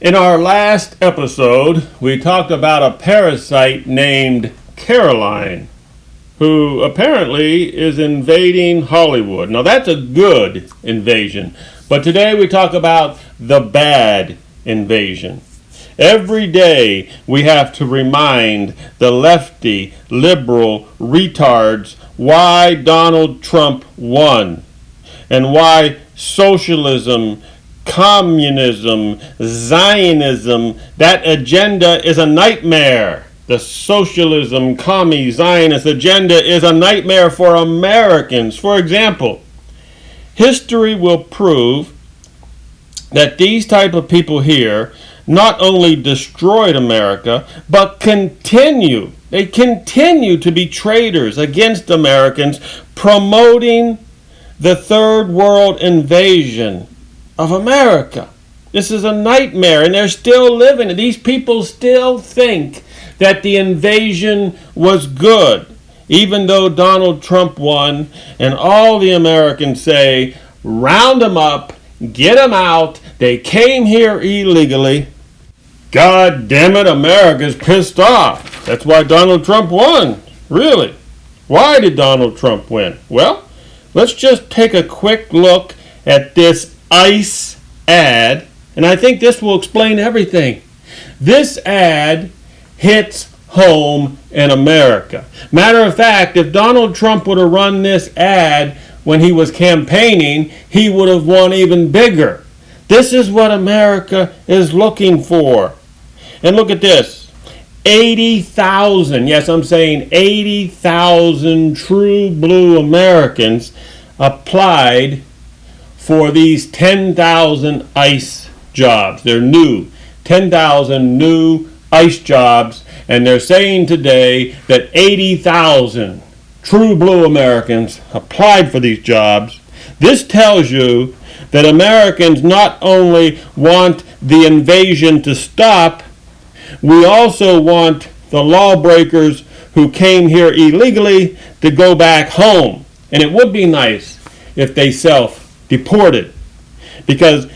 In our last episode, we talked about a parasite named Caroline, who apparently is invading Hollywood. Now that's a good invasion, but today we talk about the bad invasion. Every day we have to remind the lefty, liberal retards why Donald Trump won and why socialism, communism, Zionism, that agenda is a nightmare. The socialism, commie, Zionist agenda is a nightmare for Americans. For example, history will prove that these type of people here not only destroyed America, but they continue to be traitors against Americans, promoting the third world invasion of America. This is a nightmare, and they're still living it. These people still think that the invasion was good, even though Donald Trump won, and all the Americans say, round them up, get them out, they came here illegally. God damn it, America's pissed off. That's why Donald Trump won. Really? Why did Donald Trump win? Well, let's just take a quick look at this ICE ad, and I think this will explain everything. This ad hits home in America. Matter of fact, if Donald Trump would have run this ad when he was campaigning, he would have won even bigger. This is what America is looking for. And look at this. 80,000, yes, I'm saying 80,000 true blue Americans applied for these 10,000 ICE jobs. They're new. 10,000 new ICE jobs. And they're saying today that 80,000 true blue Americans applied for these jobs. This tells you that Americans not only want the invasion to stop, we also want the lawbreakers who came here illegally to go back home. And it would be nice if they self-deported, because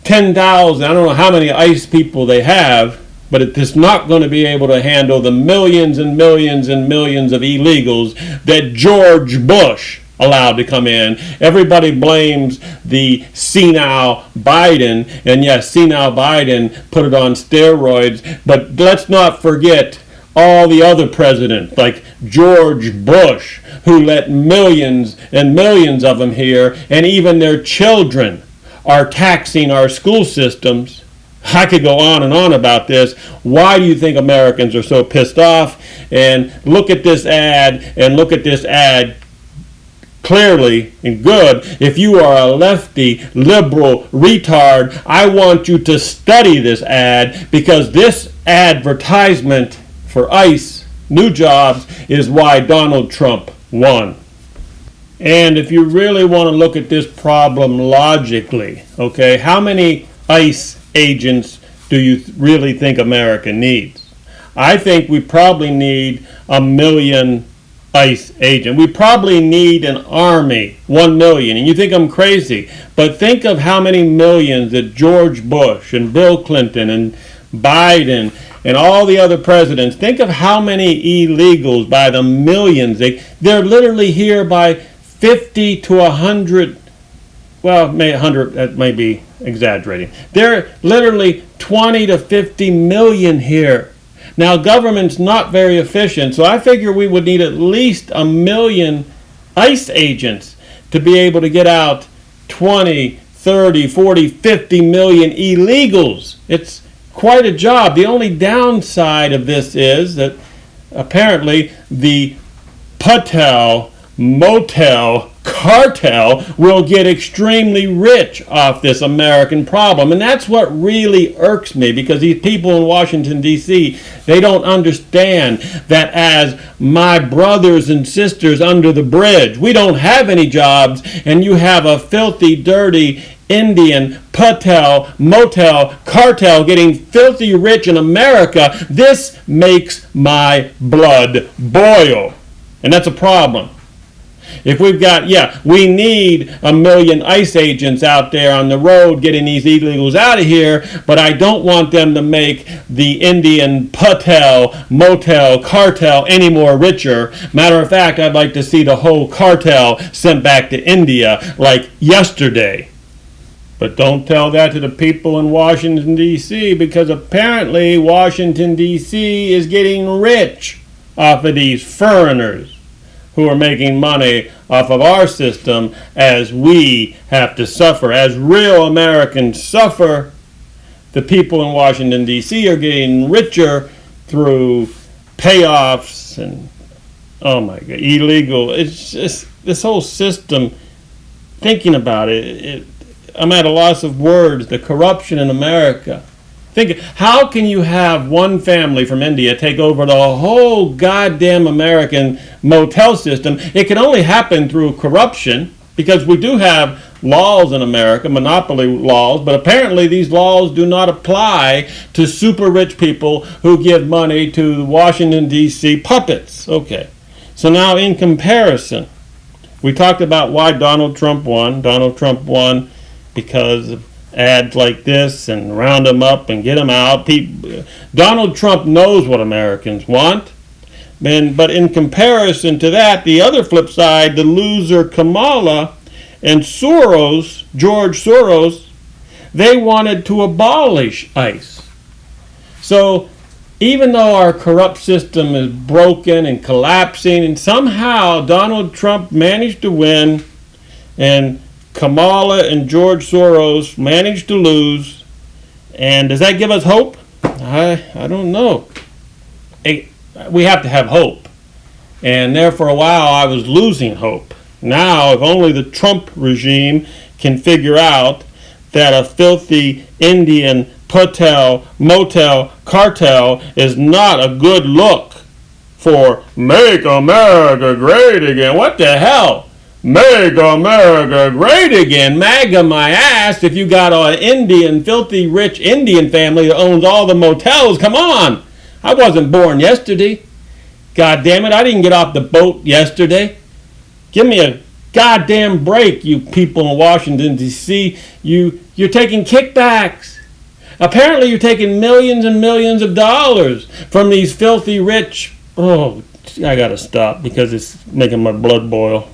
10,000, I don't know how many ICE people they have, but it is not going to be able to handle the millions and millions and millions of illegals that George Bush allowed to come in. Everybody blames the senile Biden, and yes, senile Biden put it on steroids, but let's not forget all the other presidents like George Bush, who let millions and millions of them here, and even their children are taxing our school systems. I could go on and on about this. Why do you think Americans are so pissed off? And look at this ad, and look at this ad clearly and good. If you are a lefty, liberal, retard, I want you to study this ad, because this advertisement for ICE, new jobs, is why Donald Trump won. And if you really want to look at this problem logically, okay, how many ICE agents do you really think America needs? I think we probably need 1 million ICE agents. We probably need an army, 1 million. And you think I'm crazy, but think of how many millions that George Bush and Bill Clinton and Biden and all the other presidents, think of how many illegals by the millions. They're literally here by 50 to 100, well, 100, that may be exaggerating. They're literally 20 to 50 million here. Now, government's not very efficient, so I figure we would need at least 1 million ICE agents to be able to get out 20, 30, 40, 50 million illegals. It's quite a job. The only downside of this is that apparently the Patel motel cartel will get extremely rich off this American problem. And that's what really irks me, because these people in Washington, D.C., they don't understand that as my brothers and sisters under the bridge, we don't have any jobs, and you have a filthy, dirty Indian Patel motel cartel getting filthy rich in America. This makes my blood boil. And that's a problem. If we've got, we need 1 million ICE agents out there on the road getting these illegals out of here, but I don't want them to make the Indian Patel, motel, cartel any more richer. Matter of fact, I'd like to see the whole cartel sent back to India like yesterday. But don't tell that to the people in Washington, D.C., because apparently Washington, D.C. is getting rich off of these foreigners who are making money off of our system as we have to suffer. As real Americans suffer, the people in Washington, D.C. are getting richer through payoffs and, oh my God, illegal. It's just this whole system, thinking about it, I'm at a loss of words. The corruption in America. Think, how can you have one family from India take over the whole goddamn American motel system? It can only happen through corruption, because we do have laws in America, monopoly laws, but apparently these laws do not apply to super rich people who give money to the Washington, D.C. puppets. Okay, so now in comparison, we talked about why Donald Trump won. Donald Trump won because of ads like this and round them up and get them out. Donald Trump knows what Americans want. But in comparison to that, the other flip side, the loser Kamala and Soros, George Soros, they wanted to abolish ICE. So even though our corrupt system is broken and collapsing, and somehow Donald Trump managed to win, and Kamala and George Soros managed to lose. And does that give us hope? I don't know. We have to have hope. And there for a while I was losing hope. Now, if only the Trump regime can figure out that a filthy Indian Patel, motel, cartel is not a good look for Make America Great Again. What the hell? Make America Great Again. MAGA my ass if you got an Indian, filthy rich Indian family that owns all the motels. Come on. I wasn't born yesterday. God damn it, I didn't get off the boat yesterday. Give me a goddamn break, you people in Washington, D.C. You're taking kickbacks. Apparently you're taking millions and millions of dollars from these filthy rich... Oh, I gotta stop because it's making my blood boil.